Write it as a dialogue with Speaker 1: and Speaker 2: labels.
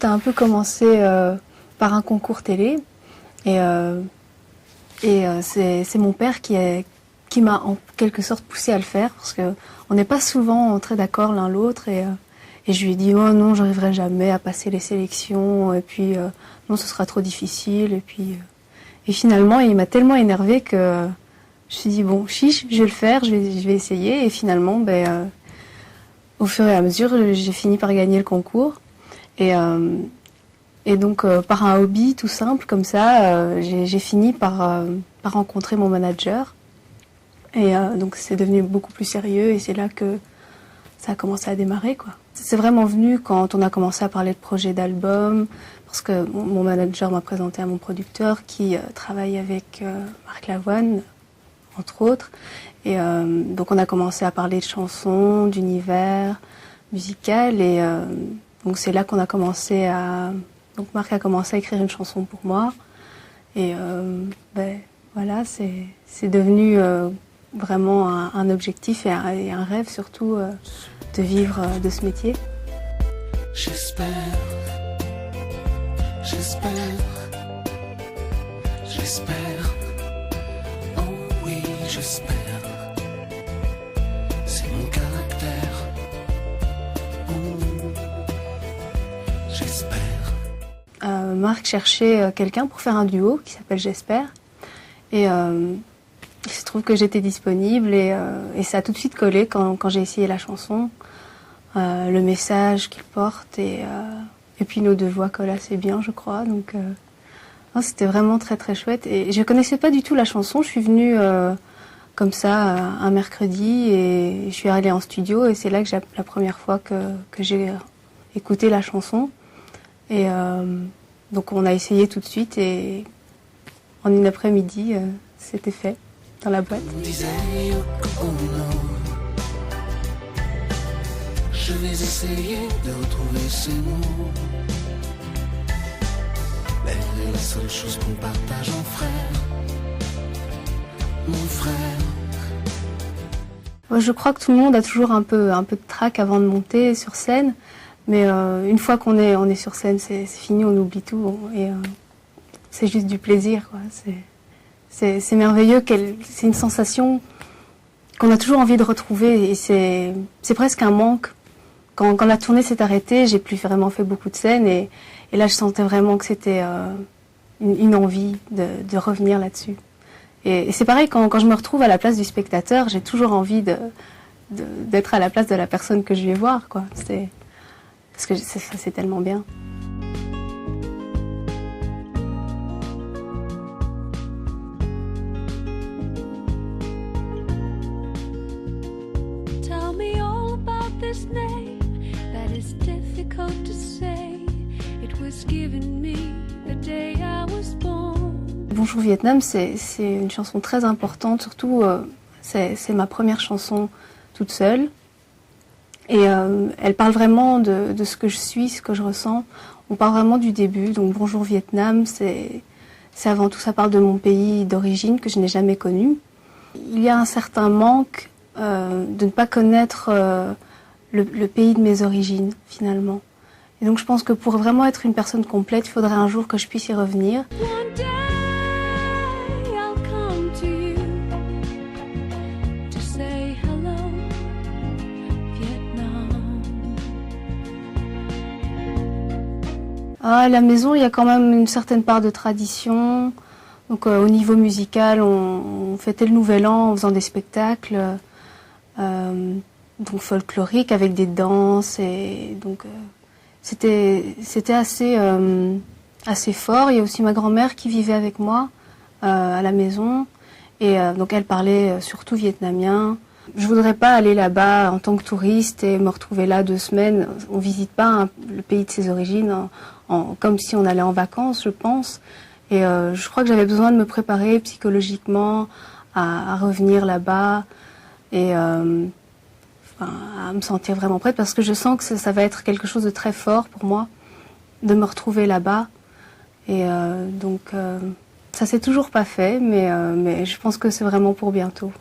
Speaker 1: a un peu commencé par un concours télé. Et c'est mon père qui m'a en quelque sorte poussé à le faire, parce qu'on n'est pas souvent très d'accord l'un l'autre. Et je lui ai dit, oh non, j'arriverai jamais à passer les sélections, et puis non, ce sera trop difficile. Et finalement, il m'a tellement énervée que je me suis dit, bon, chiche, je vais le faire, je vais essayer. Et finalement, au fur et à mesure, j'ai fini par gagner le concours. Et donc, par un hobby tout simple comme ça, j'ai fini par rencontrer mon manager. Et donc, c'est devenu beaucoup plus sérieux et c'est là que ça a commencé à démarrer, quoi. C'est vraiment venu quand on a commencé à parler de projet d'album, parce que mon manager m'a présenté à mon producteur qui travaille avec Marc Lavoine, entre autres. Et donc, on a commencé à parler de chansons, d'univers musical. Et donc, c'est là qu'on a commencé à... Donc Marc a commencé à écrire une chanson pour moi et voilà, c'est devenu vraiment un objectif et un rêve surtout de vivre de ce métier.
Speaker 2: J'espère, oh oui j'espère, c'est mon caractère, j'espère.
Speaker 1: Marc cherchait quelqu'un pour faire un duo qui s'appelle J'espère. Et il se trouve que j'étais disponible et ça a tout de suite collé quand j'ai essayé la chanson. Le message qu'il porte et puis nos deux voix collent assez bien, je crois. Donc c'était vraiment très très chouette. Et je connaissais pas du tout la chanson. Je suis venue comme ça un mercredi et je suis allée en studio et c'est là que la première fois que j'ai écouté la chanson. Et donc on a essayé tout de suite et en une après-midi, c'était fait dans la boîte.
Speaker 2: Je vais essayer de retrouver ces mots. L'air est la seule chose qu'on partage en frère. Mon frère.
Speaker 1: Je crois que tout le monde a toujours un peu de trac avant de monter sur scène. Mais une fois qu'on est sur scène, c'est fini, on oublie tout. Et c'est juste du plaisir, quoi. C'est merveilleux. C'est une sensation qu'on a toujours envie de retrouver. Et c'est presque un manque. Quand la tournée s'est arrêtée, j'ai plus vraiment fait beaucoup de scènes. Et là, je sentais vraiment que c'était une envie de revenir là-dessus. Et c'est pareil, quand je me retrouve à la place du spectateur, j'ai toujours envie d'être à la place de la personne que je vais voir, quoi. Parce que c'est tellement bien.
Speaker 3: Tell me all about this name that is difficult to say. It was given me the day I was born.
Speaker 1: Bonjour Vietnam, c'est une chanson très importante, surtout c'est ma première chanson toute seule. Et elle parle vraiment de ce que je suis, ce que je ressens. On parle vraiment du début, donc Bonjour Vietnam, c'est avant tout, ça parle de mon pays d'origine que je n'ai jamais connu. Il y a un certain manque de ne pas connaître le pays de mes origines, finalement. Et donc je pense que pour vraiment être une personne complète, il faudrait un jour que je puisse y revenir. À la maison, il y a quand même une certaine part de tradition. Donc, au niveau musical, on fêtait le Nouvel An en faisant des spectacles donc folkloriques avec des danses. Et donc, c'était assez fort. Il y a aussi ma grand-mère qui vivait avec moi à la maison. Et donc, elle parlait surtout vietnamien. Je voudrais pas aller là-bas en tant que touriste et me retrouver là 2 semaines. On visite pas le pays de ses origines comme si on allait en vacances, je pense. Et je crois que j'avais besoin de me préparer psychologiquement à revenir là-bas et à me sentir vraiment prête parce que je sens que ça va être quelque chose de très fort pour moi de me retrouver là-bas. Et donc ça s'est toujours pas fait, mais je pense que c'est vraiment pour bientôt.